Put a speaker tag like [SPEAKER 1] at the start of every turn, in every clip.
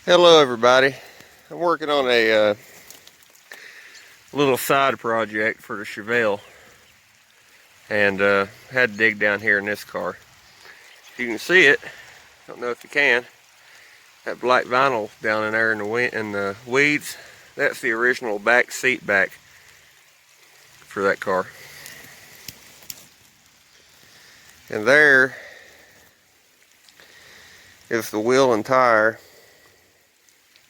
[SPEAKER 1] Hello everybody. I'm working on a little side project for the chevelle and had to dig down here in this car. If you can see it, I don't know if you can, that black vinyl down in there in the weeds, that's the original back seat back for that car. And there is the wheel and tire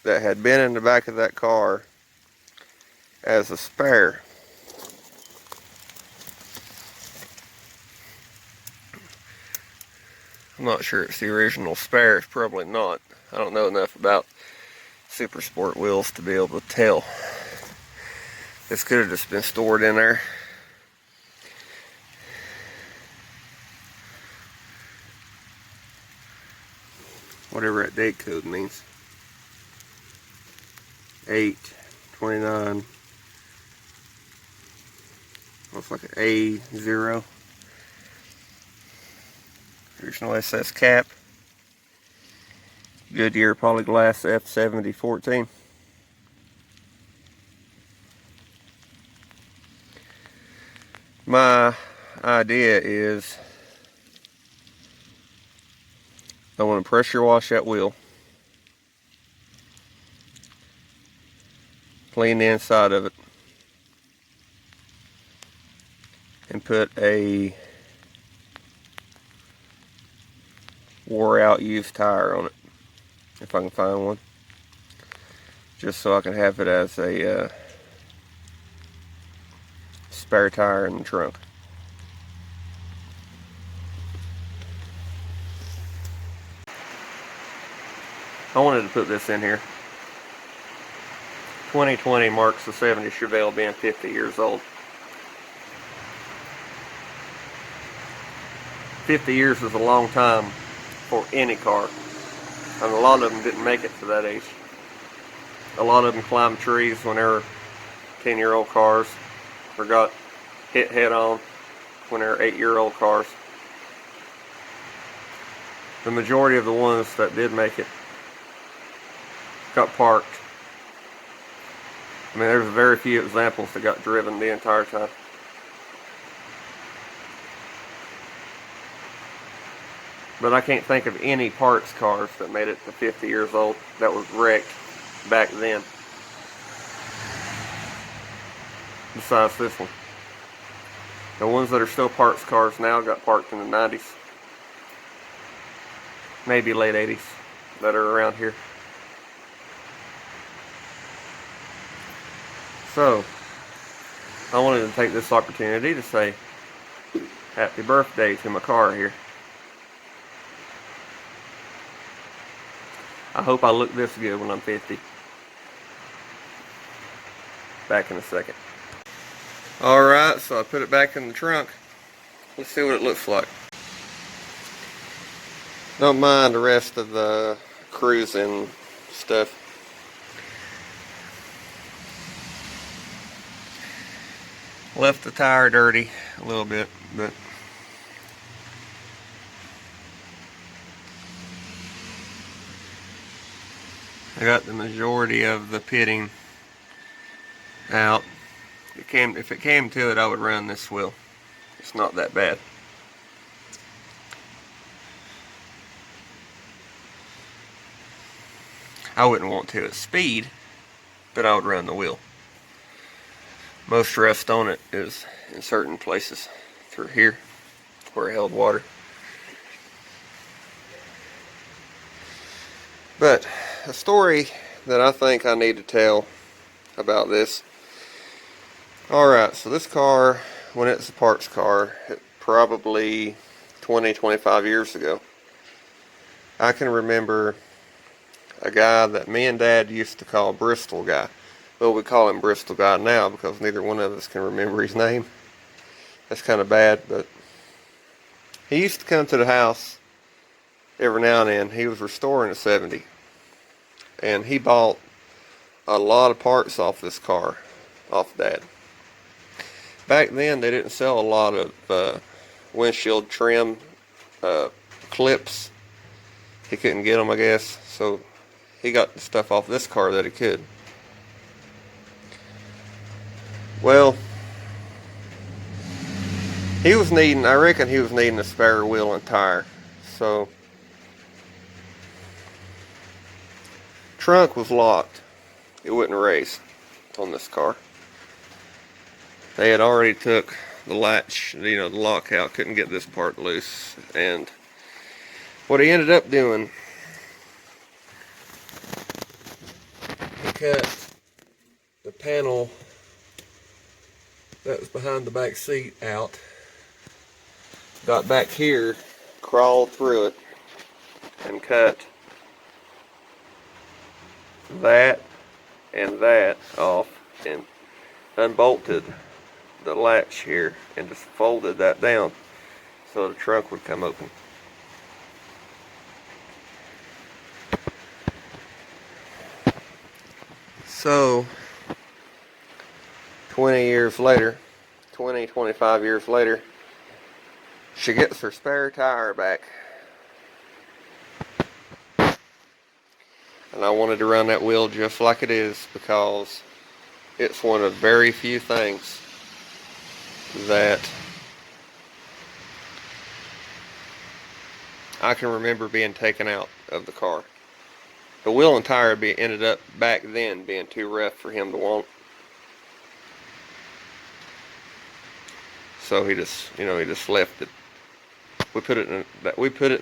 [SPEAKER 1] that had been in the back of that car as a spare. I'm not sure it's the original spare, it's probably not. I don't know enough about super sport wheels to be able to tell. This could have just been stored in there. Whatever that date code means. 8/29. Looks like an A0. Original SS cap. Goodyear Polyglass F7014. My idea is I want to pressure wash that wheel, clean the inside of it, and put a wore out used tire on it, if I can find one, just so I can have it as a spare tire in the trunk. I wanted to put this in here. 2020 marks the 70 Chevelle being 50 years old. 50 years is a long time for any car, and a lot of them didn't make it to that age. A lot of them climbed trees when they were 10-year-old cars, or got hit head on when they were 8-year-old cars. The majority of the ones that did make it got parked. I mean, there's very few examples that got driven the entire time. But I can't think of any parts cars that made it to 50 years old that was wrecked back then, besides this one. The ones that are still parts cars now got parked in the 90s, maybe late 80s, that are around here. So, I wanted to take this opportunity to say happy birthday to my car here. I hope I look this good when I'm 50. Back in a second. Alright, so I put it back in the trunk. Let's see what it looks like. Don't mind the rest of the cruising stuff. Left the tire dirty a little bit, but I got the majority of the pitting out. If it came to it, I would run this wheel. It's not that bad. I wouldn't want to at speed, but I would run the wheel. Most rust on it is in certain places through here where it held water. But a story that I think I need to tell about this. Alright, so this car, when it's a parts car, probably 20-25 years ago, I can remember a guy that me and Dad used to call Bristol Guy. Well, we call him Bristol Guy now because neither one of us can remember his name. That's kind of bad, but he used to come to the house every now and then. He was restoring a 70, and he bought a lot of parts off this car, off Dad. Back then, they didn't sell a lot of windshield trim clips. He couldn't get them, I guess, so he got the stuff off this car that he could. Well, I reckon he was needing a spare wheel and tire. So, trunk was locked. It wouldn't race on this car. They had already took the latch, the lock out, couldn't get this part loose. And what he ended up doing, he cut the panel that was behind the back seat out, got back here, crawled through it, and cut that and that off, and unbolted the latch here and just folded that down so the trunk would come open. So 25 years later, she gets her spare tire back. And I wanted to run that wheel just like it is, because it's one of very few things that I can remember being taken out of the car. The wheel and tire ended up back then being too rough for him to want. So he just left it. We put it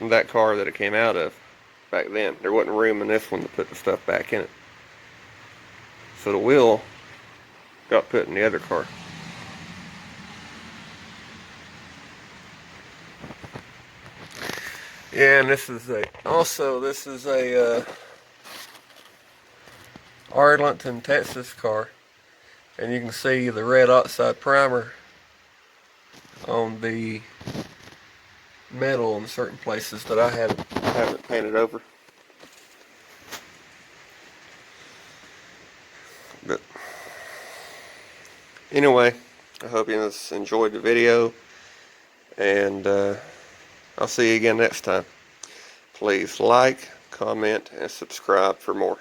[SPEAKER 1] in that car that it came out of back then. There wasn't room in this one to put the stuff back in it. So the wheel got put in the other car. Yeah, and this is a Arlington, Texas car, and you can see the red oxide primer on the metal in certain places that I haven't painted over. But anyway, I hope you enjoyed the video, and I'll see you again next time. Please like, comment, and subscribe for more.